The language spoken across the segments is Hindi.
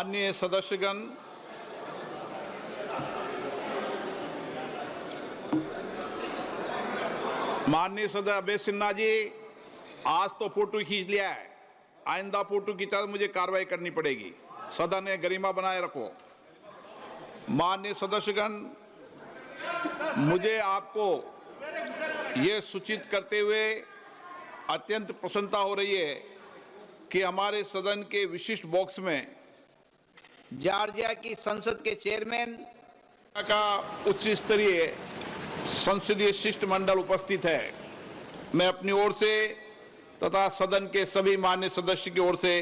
माननीय सदस्यगण, माननीय सदस्य अभय सिन्हा जी, आज तो फोटो खींच लिया है, आइंदा फोटो खींचा तो मुझे कार्रवाई करनी पड़ेगी। सदन ने गरिमा बनाए रखो। माननीय सदस्यगण, मुझे आपको ये सूचित करते हुए अत्यंत प्रसन्नता हो रही है कि हमारे सदन के विशिष्ट बॉक्स में जॉर्जिया की संसद के चेयरमैन का उच्च स्तरीय संसदीय शिष्टमंडल उपस्थित है। मैं अपनी ओर से तथा सदन के सभी मान्य सदस्य की ओर से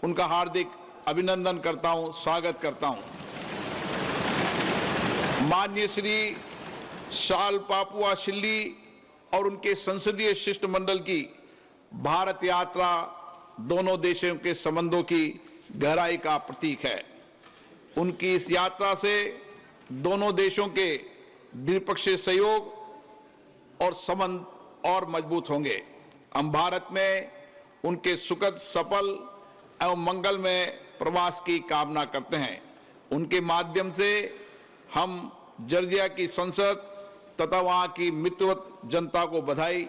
उनका हार्दिक अभिनंदन करता हूं, स्वागत करता हूं। माननीय श्री शाल पापुआ शिल्ली और उनके संसदीय शिष्टमंडल की भारत यात्रा दोनों देशों के संबंधों की गहराई का प्रतीक है। उनकी इस यात्रा से दोनों देशों के द्विपक्षीय सहयोग और संबंध और मजबूत होंगे। हम भारत में उनके सुखद, सफल एवं मंगलमय प्रवास की कामना करते हैं। उनके माध्यम से हम जॉर्जिया की संसद तथा वहां की मित्रवत जनता को बधाई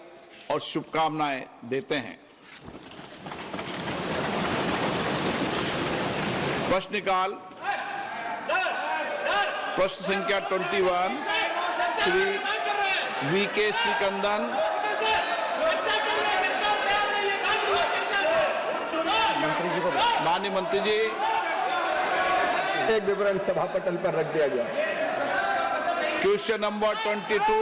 और शुभकामनाएं देते हैं। प्रश्नकाल। प्रश्न संख्या 21 श्री वीके श्रीकंदन। मंत्री जी को, माननीय मंत्री जी, एक विवरण सभा पटल पर रख दिया गया। Question number 22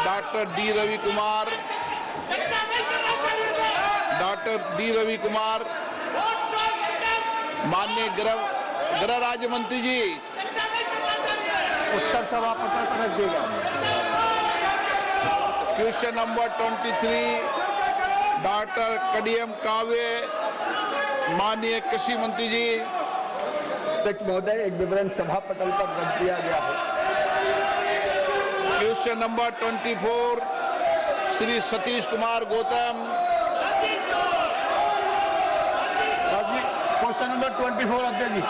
doctor D Ravi Kumar. Doctor D Ravi Kumar, माननीय गृह राज्य मंत्री जी, उत्तर सभा पटल पर रख दिया गया। क्वेश्चन नंबर 23 डॉक्टर कडियम काव्य, माननीय कृषि मंत्री जी। अध्यक्ष महोदय, एक विवरण सभा पटल पर रख दिया गया है। Question number 24 Shri Satish Kumar Gautam. Question number 24 अध्यक्ष जी।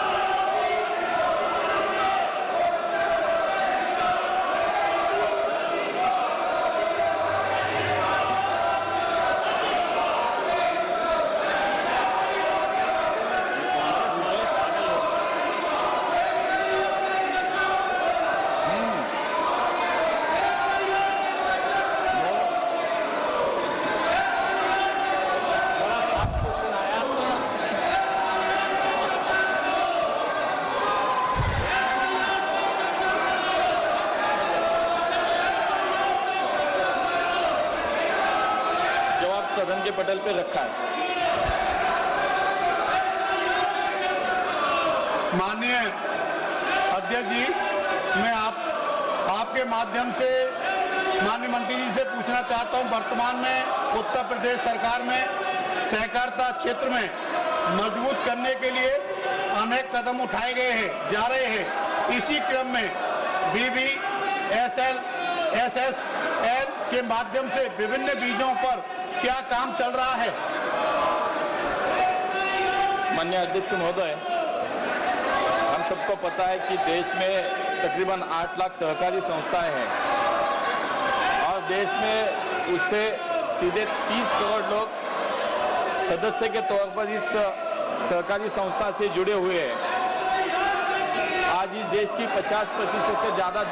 सदन के पटल पे रखा है। माननीय अध्यक्ष जी, मैं आपके माध्यम से माननीय मंत्री जी से पूछना चाहता हूं, वर्तमान में उत्तर प्रदेश सरकार में सहकारिता क्षेत्र में मजबूत करने के लिए अनेक कदम उठाए गए हैं, जा रहे हैं। इसी क्रम में BBSL SSL के माध्यम से विभिन्न बीजों पर क्या काम चल रहा है? माननीय अध्यक्ष महोदय, हम सबको पता है कि देश में तकरीबन 8 लाख सहकारी संस्थाएं हैं और देश में उससे सीधे 30 करोड़ लोग सदस्य के तौर पर इस सहकारी संस्था से जुड़े हुए हैं। आज इस देश की 50% से ज़्यादा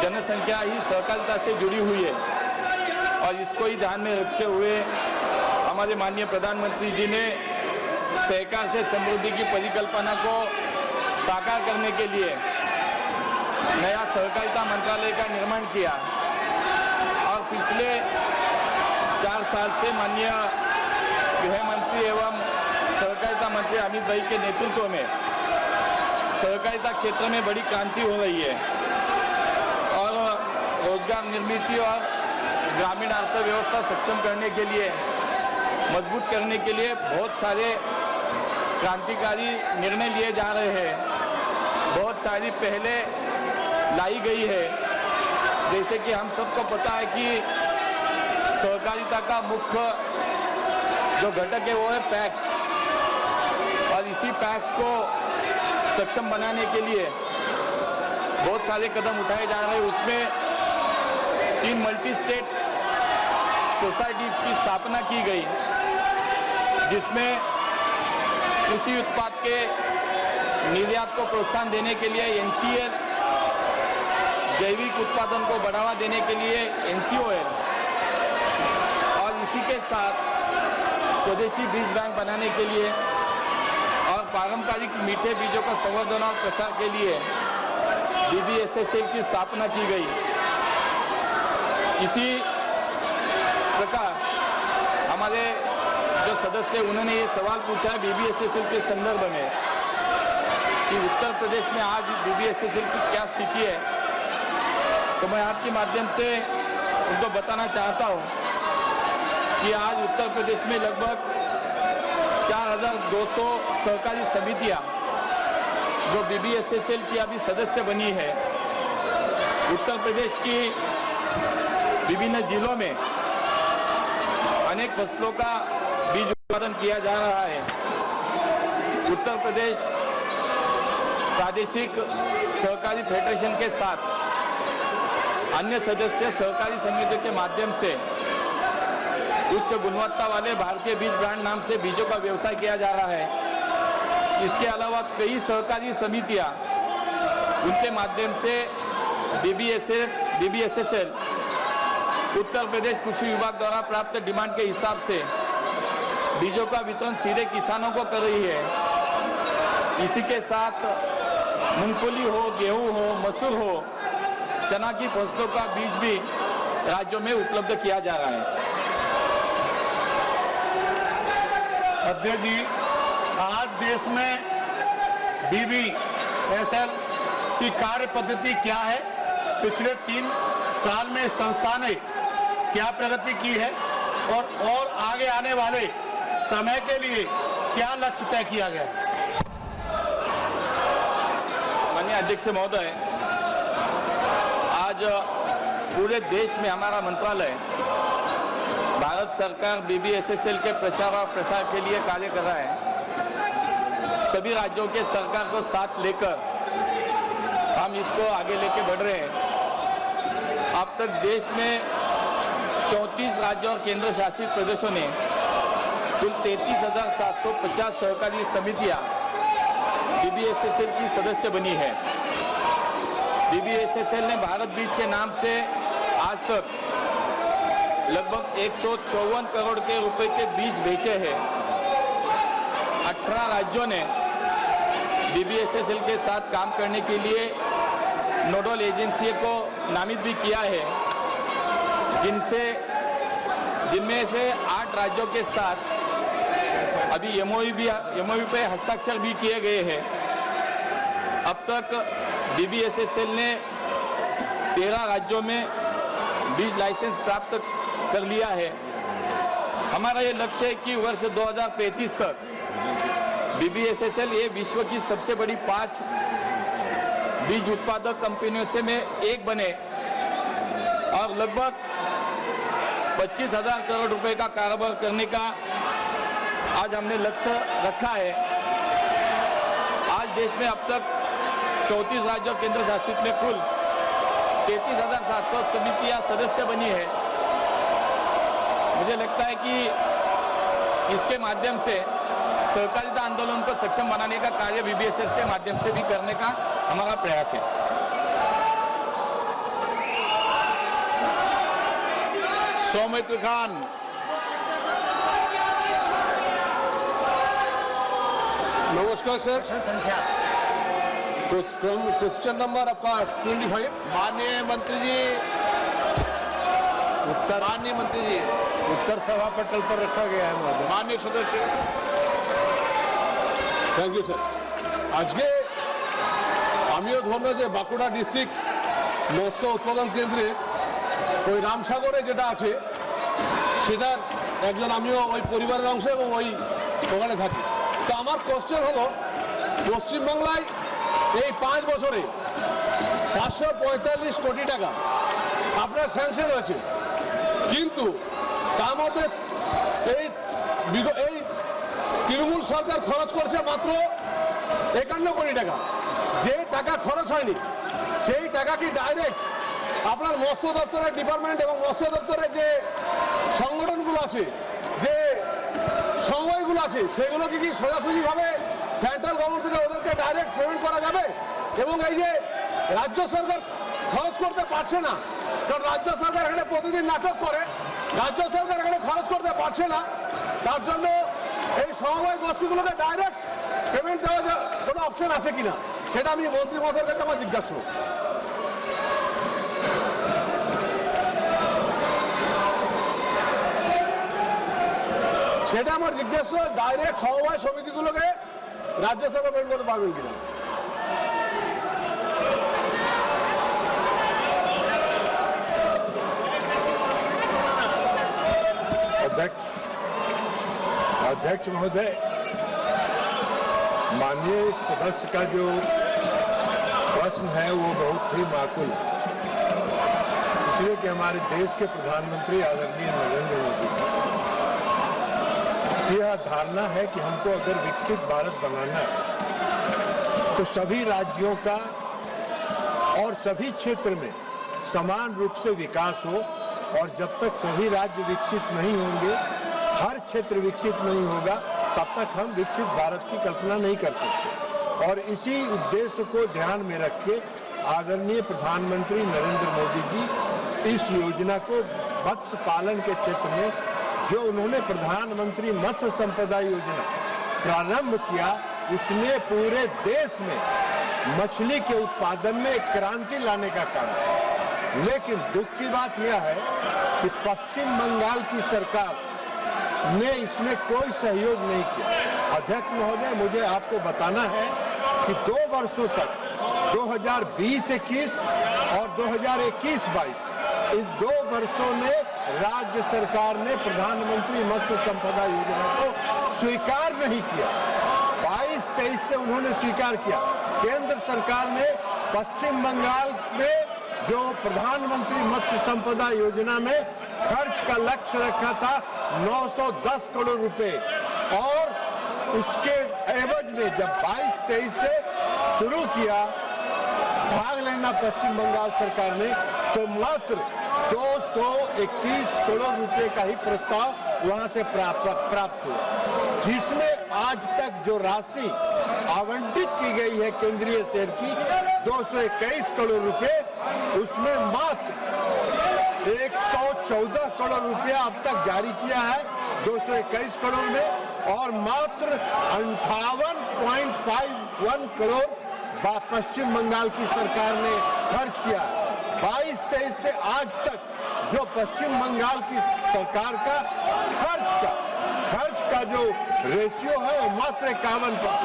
जनसंख्या ही सहकारिता से जुड़ी हुई है और इसको ही ध्यान में रखते हुए हमारे माननीय प्रधानमंत्री जी ने सहकार से समृद्धि की परिकल्पना को साकार करने के लिए नया सहकारिता मंत्रालय का निर्माण किया और पिछले 4 साल से माननीय गृह मंत्री एवं सहकारिता मंत्री अमित भाई के नेतृत्व में सहकारिता क्षेत्र में बड़ी क्रांति हो रही है और रोजगार निर्मित और ग्रामीण अर्थव्यवस्था सक्षम करने के लिए, मजबूत करने के लिए बहुत सारे क्रांतिकारी निर्णय लिए जा रहे हैं। बहुत सारी पहले लाई गई है, जैसे कि हम सबको पता है कि सहकारिता का मुख्य जो घटक है वो है पैक्स, और इसी पैक्स को सक्षम बनाने के लिए बहुत सारे कदम उठाए जा रहे हैं। उसमें 3 मल्टी स्टेट सोसाइटीज की स्थापना की गई, जिसमें कृषि उत्पाद के निर्यात को प्रोत्साहन देने के लिए NCL, जैविक उत्पादन को बढ़ावा देने के लिए NCOL, और इसी के साथ स्वदेशी बीज बैंक बनाने के लिए और पारंपरिक मीठे बीजों का संवर्धन और प्रसार के लिए BBSSL की स्थापना की गई। इसी प्रकार हमारे जो सदस्य उन्होंने ये सवाल पूछा है BBSSL के संदर्भ में कि उत्तर प्रदेश में आज BBSSL की क्या स्थिति है, तो मैं आपके माध्यम से उनको बताना चाहता हूँ कि आज उत्तर प्रदेश में लगभग 4200 सहकारी समितियाँ जो BBSSL की अभी सदस्य बनी है। उत्तर प्रदेश की विभिन्न जिलों में अनेक फसलों का बीज उत्पादन किया जा रहा है। उत्तर प्रदेश प्रादेशिक सहकारी फेडरेशन के साथ अन्य सदस्य सहकारी समितियों के माध्यम से उच्च गुणवत्ता वाले भारतीय बीज ब्रांड नाम से बीजों का व्यवसाय किया जा रहा है। इसके अलावा कई सहकारी समितियां उनके माध्यम से BBSSL उत्तर प्रदेश कृषि विभाग द्वारा प्राप्त डिमांड के हिसाब से बीजों का वितरण सीधे किसानों को कर रही है। इसी के साथ मूंगफली हो, गेहूं हो, मसूर हो, चना की फसलों का बीज भी राज्यों में उपलब्ध किया जा रहा है। अध्यक्ष जी, आज देश में BBSSL की कार्य पद्धति क्या है? पिछले 3 साल में संस्था ने क्या प्रगति की है और आगे आने वाले समय के लिए क्या लक्ष्य तय किया गया है? माननीय अध्यक्ष महोदय, आज पूरे देश में हमारा मंत्रालय भारत सरकार BBSSL के प्रचार और प्रसार के लिए कार्य कर रहा है। सभी राज्यों के सरकार को साथ लेकर हम इसको आगे लेके बढ़ रहे हैं। अब तक देश में 34 राज्यों और केंद्र शासित प्रदेशों ने कुल 33,750 सहकारी समितियां BBSSL की सदस्य बनी है। BBSSL ने भारत बीज के नाम से आज तक लगभग 154 करोड़ के रुपए के बीज बेचे हैं। 18 राज्यों ने BBSSL के साथ काम करने के लिए नोडल एजेंसी को नामित भी किया है, जिनमें से 8 राज्यों के साथ अभी MOU पे हस्ताक्षर भी किए गए हैं। अब तक BBSSL ने 13 राज्यों में बीज लाइसेंस प्राप्त कर लिया है। हमारा ये लक्ष्य है कि वर्ष 2035 तक BBSSL ये विश्व की सबसे बड़ी 5 बीज उत्पादक कंपनियों से में एक बने और लगभग 25,000 करोड़ रुपए का कारोबार करने का आज हमने लक्ष्य रखा है। आज देश में अब तक 34 राज्यों केंद्र शासित में कुल 33,700 समितियां सदस्य बनी है। मुझे लगता है कि इसके माध्यम से सहकारिता आंदोलन को सक्षम बनाने का कार्य BBSSL के माध्यम से भी करने का हमारा प्रयास है। सौमित्र खान। नमस्कार सर। संख्या क्वेश्चन नंबर आपका 25। माननीय मंत्री जी, माननीय मंत्री जी, उत्तर सभा पटल पर रखा गया है महोदय। माननीय सदस्य। Thank you sir. আজকে আমিও ধরলাম যে বাঁকুড়া ডিস্ট্রিক্ট মৎস্য উৎপাদন কেন্দ্রে ওই রামসাগরে যেটা আছে সেটার একজন আমিও ওই পরিবারের অংশ এবং ওই ওখানে থাকি। তো আমার কোশ্চেন হলো পশ্চিমবাংলায় এই 5 বছরে 545 কোটি টাকা আপনার স্যাংশন হয়েছে, কিন্তু তার মধ্যে এই এই তৃণমূল সরকার খরচ করছে মাত্র 51 কোটি টাকা। যে টাকা খরচ হয়নি সেই টাকা কি ডাইরেক্ট আপনার মৎস্য দপ্তরের ডিপার্টমেন্ট এবং মৎস্য দপ্তরের যে সংগঠনগুলো আছে, যে সময়গুলো আছে, সেগুলোকে কি সোজাসুজিভাবে সেন্ট্রাল গভর্নমেন্ট থেকে ওদেরকে ডাইরেক্ট পেমেন্ট করা যাবে? এবং এই যে রাজ্য সরকার খরচ করতে পারছে না, কারণ রাজ্য সরকার এখানে প্রতিদিন নাটক করে, রাজ্য সরকার এখানে খরচ করতে পারছে না, তার জন্য এই সমবায় গোষ্ঠীগুলোকে ডাইরেক্ট পেমেন্ট দেওয়া কোনো অপশন আছে কিনা সেটা আমি মন্ত্রী মহোদয়ের কাছে আমার জিজ্ঞাসা করব। সেটা আমার জিজ্ঞাসা, ডাইরেক্ট সমবায় সমিতিগুলোকে রাজ্য সরকার পেমেন্ট করতে পারবেন কিনা। अध्यक्ष महोदय, माननीय सदस्य का जो प्रश्न है वो बहुत ही माकूल है, इसलिए कि हमारे देश के प्रधानमंत्री आदरणीय नरेंद्र मोदी की यह धारणा है कि हमको अगर विकसित भारत बनाना है तो सभी राज्यों का और सभी क्षेत्र में समान रूप से विकास हो, और जब तक सभी राज्य विकसित नहीं होंगे, हर क्षेत्र विकसित नहीं होगा, तब तक हम विकसित भारत की कल्पना नहीं कर सकते। और इसी उद्देश्य को ध्यान में रख के आदरणीय प्रधानमंत्री नरेंद्र मोदी जी इस योजना को मत्स्य पालन के क्षेत्र में जो उन्होंने प्रधानमंत्री मत्स्य संपदा योजना प्रारंभ किया, उसने पूरे देश में मछली के उत्पादन में एक क्रांति लाने का काम किया। लेकिन दुख की बात यह है कि पश्चिम बंगाल की सरकार ने इसमें कोई सहयोग नहीं किया। अध्यक्ष महोदय, मुझे आपको बताना है कि 2 वर्षों तक 2020-21 और 2021-22 इन 2 वर्षों में राज्य सरकार ने प्रधानमंत्री मत्स्य संपदा योजना को स्वीकार नहीं किया। 22-23 से उन्होंने स्वीकार किया। केंद्र सरकार ने पश्चिम बंगाल में जो प्रधानमंत्री मत्स्य संपदा योजना में खर्च का लक्ष्य रखा था 910 करोड़ रुपए, और उसके एवज में जब 22-23 से शुरू किया भाग लेना पश्चिम बंगाल सरकार ने, तो मात्र 221 करोड़ रुपए का ही प्रस्ताव वहां से प्राप्त हुआ, जिसमें आज तक जो राशि आवंटित की गई है केंद्रीय शेर की 221 करोड़ रुपए, उसमें मात्र 114 करोड़ रुपया अब तक जारी किया है 221 करोड़ में, और मात्र 58.51 करोड़ पश्चिम बंगाल की सरकार ने खर्च किया है। 22-23 से आज तक जो पश्चिम बंगाल की सरकार का खर्च का जो रेशियो है वो मात्र 51%।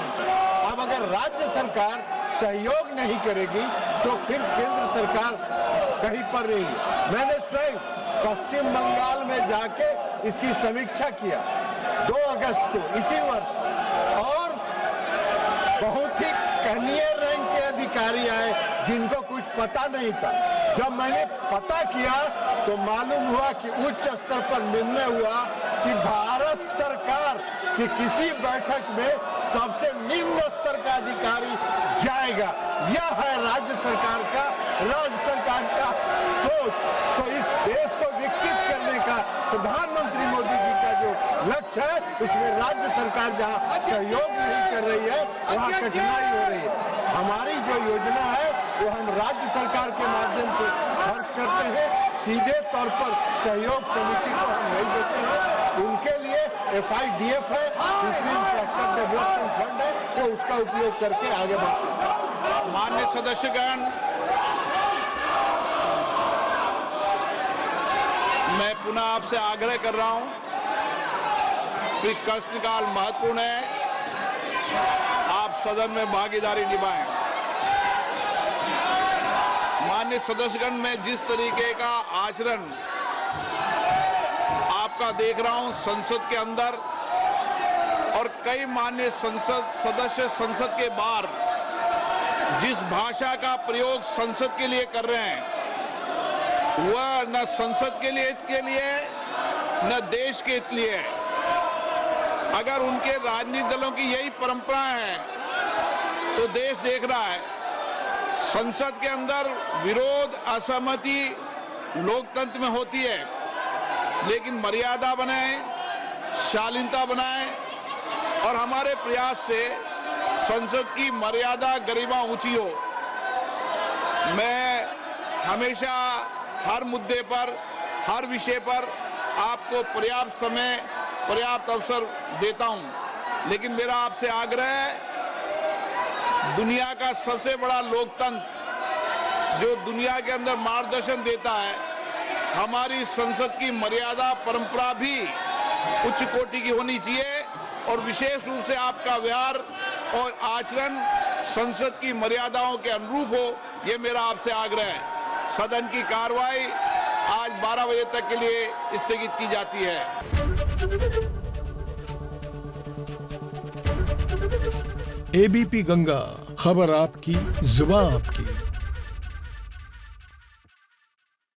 अब अगर राज्य सरकार सहयोग नहीं करेगी तो फिर केंद्र सरकार कहीं पर नहीं है। मैंने स्वयं पश्चिम बंगाल में जाके इसकी समीक्षा किया 2 अगस्त को इसी वर्ष, और बहुत ही कनीय रैंक के अधिकारी आए जिनको कुछ पता नहीं था। जब मैंने पता किया तो मालूम हुआ कि उच्च स्तर पर निर्णय हुआ कि भारत सरकार की किसी बैठक में सबसे निम्न स्तर का अधिकारी जाएगा। यह है राज्य सरकार का सोच। तो इस देश को विकसित करने का प्रधानमंत्री मोदी जी का जो लक्ष्य है, उसमें राज्य सरकार जहां सहयोग नहीं कर रही है वहां कठिनाई हो रही है। हमारी जो योजना है वो हम राज्य सरकार के माध्यम से खर्च करते हैं, सीधे तौर पर सहयोग समिति को हम नहीं देते हैं। उनके लिए FIDF है, इंफ्रास्ट्रक्चर डेवलपमेंट फंड है, वो उसका उपयोग करके आगे बढ़ते हैं। माननीय सदस्यगण, मैं पुनः आपसे आग्रह कर रहा हूं कि प्रश्नकाल महत्वपूर्ण है, आप सदन में भागीदारी निभाएं। माननीय सदस्यगण, मैं जिस तरीके का आचरण आपका देख रहा हूं संसद के अंदर, और कई माननीय सदस्य संसद के बाहर जिस भाषा का प्रयोग संसद के लिए कर रहे हैं, वह न संसद के लिए न देश के लिए है। अगर उनके राजनीतिक दलों की यही परंपरा है तो देश देख रहा है संसद के अंदर विरोध असहमति लोकतंत्र में होती है, लेकिन मर्यादा बनाए, शालीनता बनाए और हमारे प्रयास से संसद की मर्यादा गरिमा ऊंची हो। मैं हमेशा हर मुद्दे पर, हर विषय पर आपको पर्याप्त समय, पर्याप्त अवसर देता हूं, लेकिन मेरा आपसे आग्रह है, दुनिया का सबसे बड़ा लोकतंत्र जो दुनिया के अंदर मार्गदर्शन देता है, हमारी संसद की मर्यादा परंपरा भी उच्च कोटि की होनी चाहिए और विशेष रूप से आपका व्यवहार और आचरण संसद की मर्यादाओं के अनुरूप हो, ये मेरा आपसे आग्रह है। सदन की कार्रवाई आज 12 बजे तक के लिए स्थगित की जाती है। एबीपी गंगा, खबर आपकी, जुबान आपकी।